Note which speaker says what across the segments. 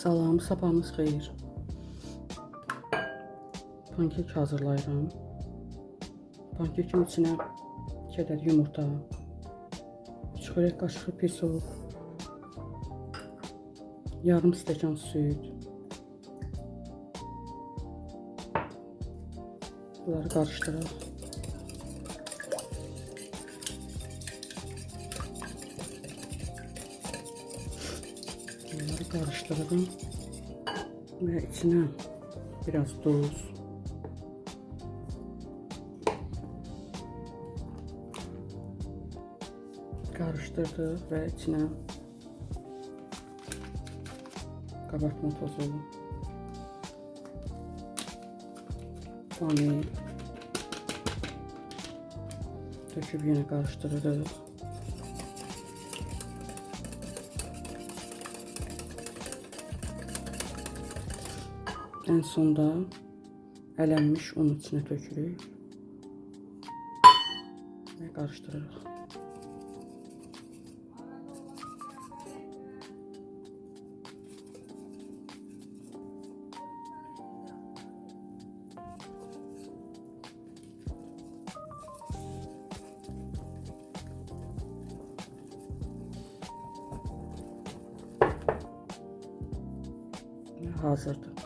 Speaker 1: Salam, sabahınız xeyir. Pankek hazırlayıram. Pankekin içine 2 ədəd yumurta, 3 xörək qaşığı pirsoq, yarım stəkan süt. Bunları qarışdıraq. Bunları karıştırdım ve içine biraz tuz, karıştırdık ve içine kabartma tozu, vanil döküp yine karıştırdık. En sonda ələnmiş un içine tökürük ve karıştırırıq. Hazırdır.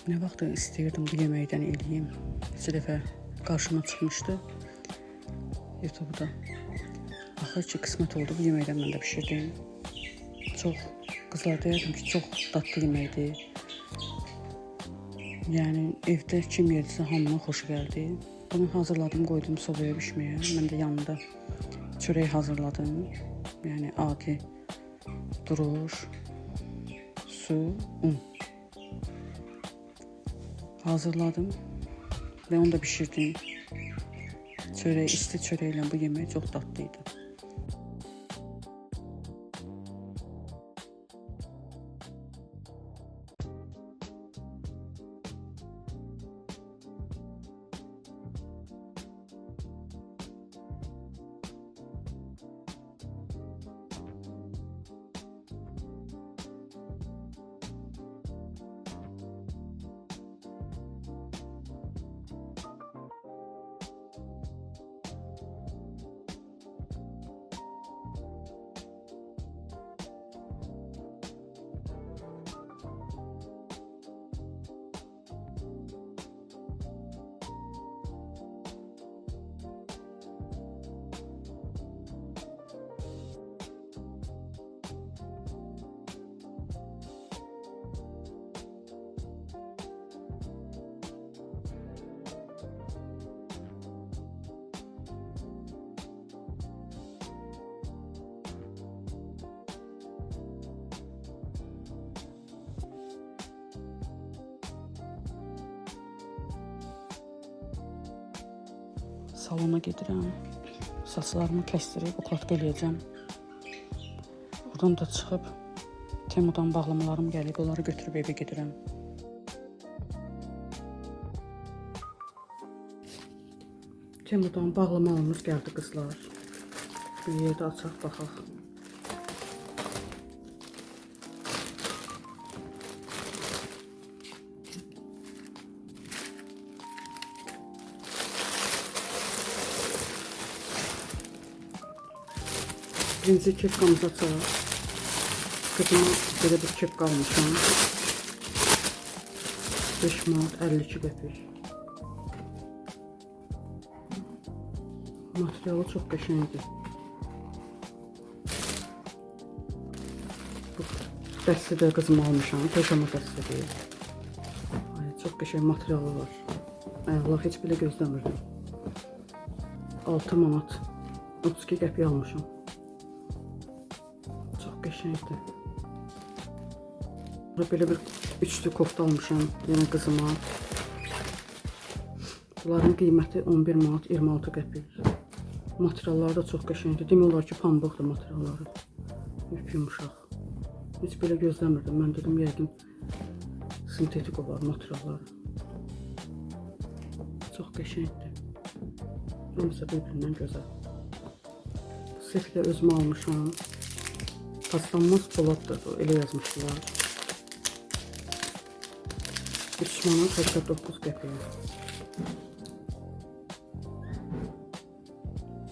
Speaker 1: Ne vaxt istəyirdim bu yeməkdən eləyim. Bir dəfə qarşıma çıxmışdı YouTube'da. Axır ki qismət oldu, bu yeməkdən mən də pişirdim. Çox, qızlar deyirdim ki, çox dadlı yeməkdir. Yəni evdə kim yedirsə hamına xoşu gəldi. Bunu hazırladım, qoydum sobaya bişməyə. Mən də yanında çörək hazırladım. Yəni adi duruş, su, un hazırladım ve onu da pişirdim. Çöreği, isti çöreğiyle bu yemeği çok tatlıydı. Salona gedirəm. Saçlarımı kəsdirib ukladka eləyəcəm. Buradan da çıxıb Temudan bağlamalarım gəlib, onları götürüb evə gedirəm. Temudan bağlamalarımız gəldi qızlar. Bir yerdə açaq baxaq. Birinci kepkamızı açarıq. Qızıma belə bir kepka almışam. 5 manat 52 qəpik. Materialı çox qəşəngdir. Bu dəsti də qızıma almışam. Pijama dəstidir. Çox qəşəng materialı var. Allah heç belə gözləmirdim. 6 manat 32 qəpik almışam. Çox qəşəngdir. Belə bir üçlü kofta almışam yenə qızıma. Bunların qiyməti 11 manat 26 qəpik. Materialları da çox qəşəngdir. Demək olar ki, pambıqdır materialları. Yumuşaq. Heç belə gözləmirdim. Mən dedim yəqin sintetik olar materialları. Çox qəşəngdir. Hamısı bir-birindən gözəl. Sefi də özümə almışam. Paslanmaz poladdır bu. Elə yazmışdılar. 3 manat 89 qəpik.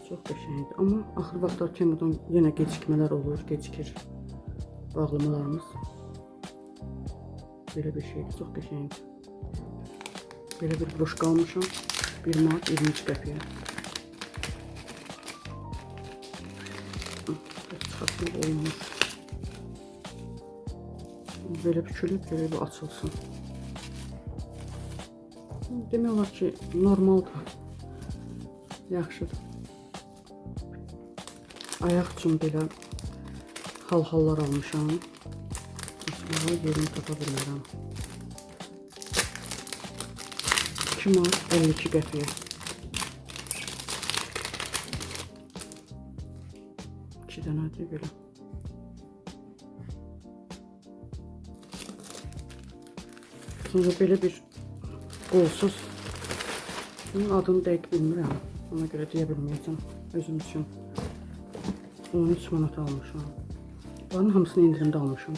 Speaker 1: Çox qəşəngdir. Amma axır vaxtlar Temudan yenə gecikmələr olur, gecikir bağlamalarımız. Belə bir şeydir, çox qəşəngdir. Belə bir broşka almışam. 1 manat 23 qəpiyə. Çıxasın olmuş. Belə bükülüb, belə bir açılsın. Demək olar ki, normaldır. Yaxşıdır. Ayaq üçün belə hal-hallar almışam. Sonra yerini tapa bilmirəm. 2 manat 52 qəpiyə. 2 dənədir belə. Sonra belə bir qolsuz. Bunun adını dəqiq bilmirəm. Ona görə deyə bilməyəcəm özüm üçün. 13 manat almışam. Bunların hamısını indirimdə almışam.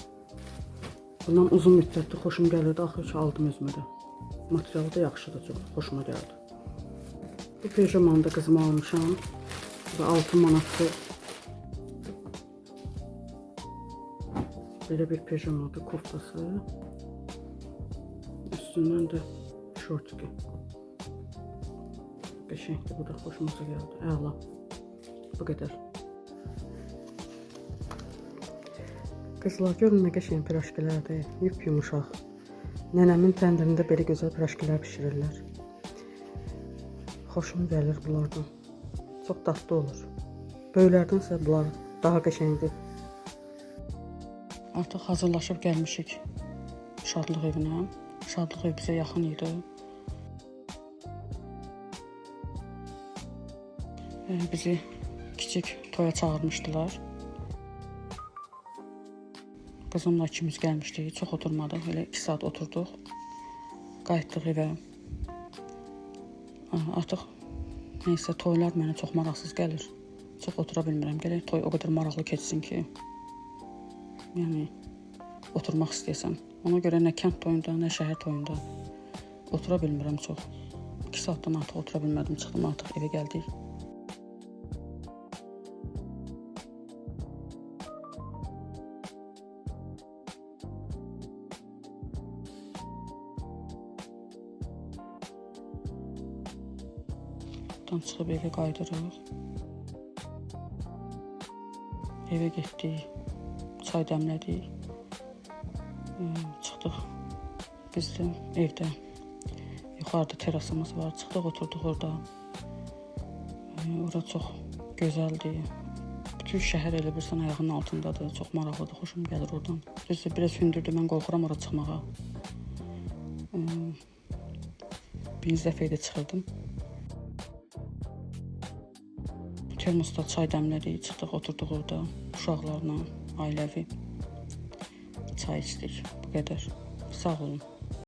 Speaker 1: Bundan uzun müddətdir xoşum gəlirdi. Axır ki aldım özümə də. Materialı da yaxşıdır, çox xoşuma gəldi. Bu pijamanı da qızıma almışam. Bu 6 manatdır. Belə bir pijamadır, koftası. Üstündən də şortki. Qəşəngdir, bu da xoşumuza gəldi. Əla. Bu qədər. Qızlar, görün nə qəşəng piraşkilərdir, yumuşaq. Nənəmin təndirində belə gözəl piraşkilər pişirirlər. Xoşum gəlir bunlardan. Çox dadlı olur. Böyüklərdənsə bunlar daha qəşəngdir. Artıq hazırlaşıb gəlmişik Şadlıq evinə. Şadlıq ev bizə yaxın idi. Bizi kiçik toya çağırmışdılar. Qızımla ikimiz gəlmişdik, çox oturmadıq, elə 2 saat oturduq, qayıtdıq evə. Artıq neysə, toylar mənə çox maraqsız gəlir, çox otura bilmirəm, gələk toy o qədər maraqlı keçsin ki, yəni oturmaq istəyəsəm. Ona görə nə kənd toyunda, nə şəhər toyunda otura bilmirəm çox. 2 saatdan artıq otura bilmədim, çıxdım artıq evə gəldik. Buradan çıxıb evə qaydırıq. Evə getdik, çay dəmlədik. Çıxdıq biz də evdə. Yuxarıda terasımız var, çıxdıq oturduq orada. Ora çox gözəldir. Bütün şəhər elə bilirsən ayağının altındadır, çox maraqlıdır, xoşum gəlir oradan. Düzdür, biraz hündürdür, mən qorxuram ora çıxmağa. Birinci dəfə də çıxırdım. Termosda çay dəmlədik, çıxdıq, oturduq orada uşaqlarla, ailəvi çay içdik. Bu qədər. Sağ olun.